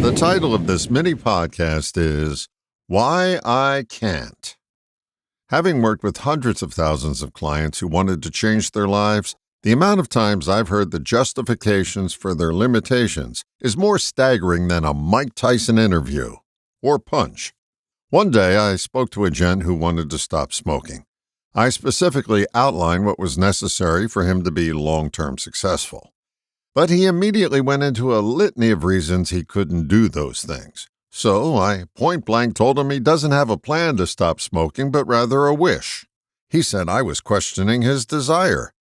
The title of this mini podcast is Why I Can't. Having worked with hundreds of thousands of clients who wanted to change their lives, the amount of times I've heard the justifications for their limitations is more staggering than a Mike Tyson interview or punch. One day, I spoke to a gent who wanted to stop smoking. I specifically outlined what was necessary for him to be long-term successful. But he immediately went into a litany of reasons he couldn't do those things. So I point-blank told him he doesn't have a plan to stop smoking, but rather a wish. He said I was questioning his desire.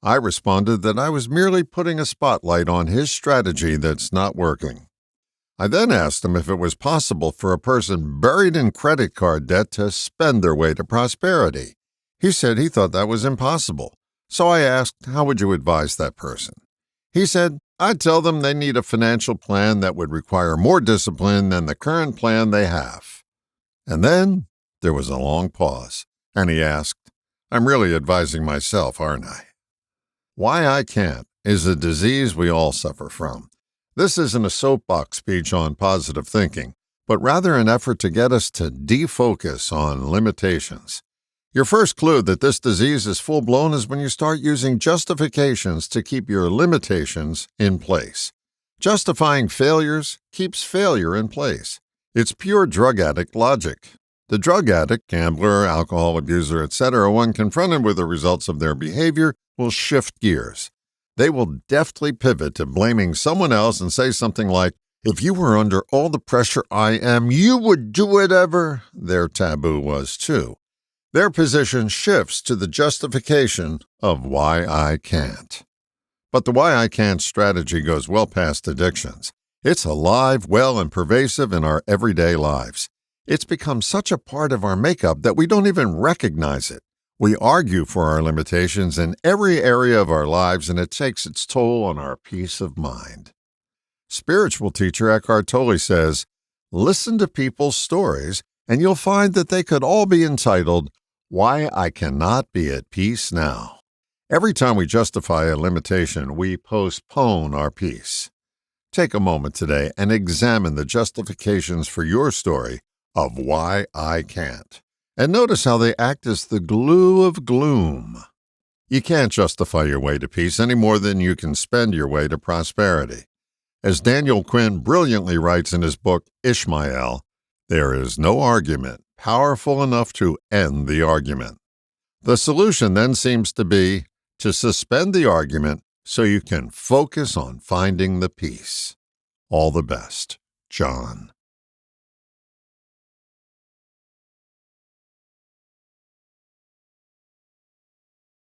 I responded that I was merely putting a spotlight on his strategy that's not working. I then asked him if it was possible for a person buried in credit card debt to spend their way to prosperity. He said he thought that was impossible. So I asked, how would you advise that person? He said, I'd tell them they need a financial plan that would require more discipline than the current plan they have. And then there was a long pause, and he asked, I'm really advising myself, aren't I? Why I Can't is a disease we all suffer from. This isn't a soapbox speech on positive thinking, but rather an effort to get us to defocus on limitations. Your first clue that this disease is full-blown is when you start using justifications to keep your limitations in place. Justifying failures keeps failure in place. It's pure drug addict logic. The drug addict, gambler, alcohol abuser, etc., when confronted with the results of their behavior, will shift gears. They will deftly pivot to blaming someone else and say something like, if you were under all the pressure I am, you would do whatever. Their taboo was too. Their position shifts to the justification of why I can't. But the why I can't strategy goes well past addictions. It's alive, well, and pervasive in our everyday lives. It's become such a part of our makeup that we don't even recognize it. We argue for our limitations in every area of our lives, and it takes its toll on our peace of mind. Spiritual teacher Eckhart Tolle says, listen to people's stories, and you'll find that they could all be entitled, Why I Cannot Be at Peace Now. Every time we justify a limitation, we postpone our peace. Take a moment today and examine the justifications for your story of why I can't. And notice how they act as the glue of gloom. You can't justify your way to peace any more than you can spend your way to prosperity. As Daniel Quinn brilliantly writes in his book, Ishmael, there is no argument powerful enough to end the argument. The solution then seems to be to suspend the argument so you can focus on finding the peace. All the best, John.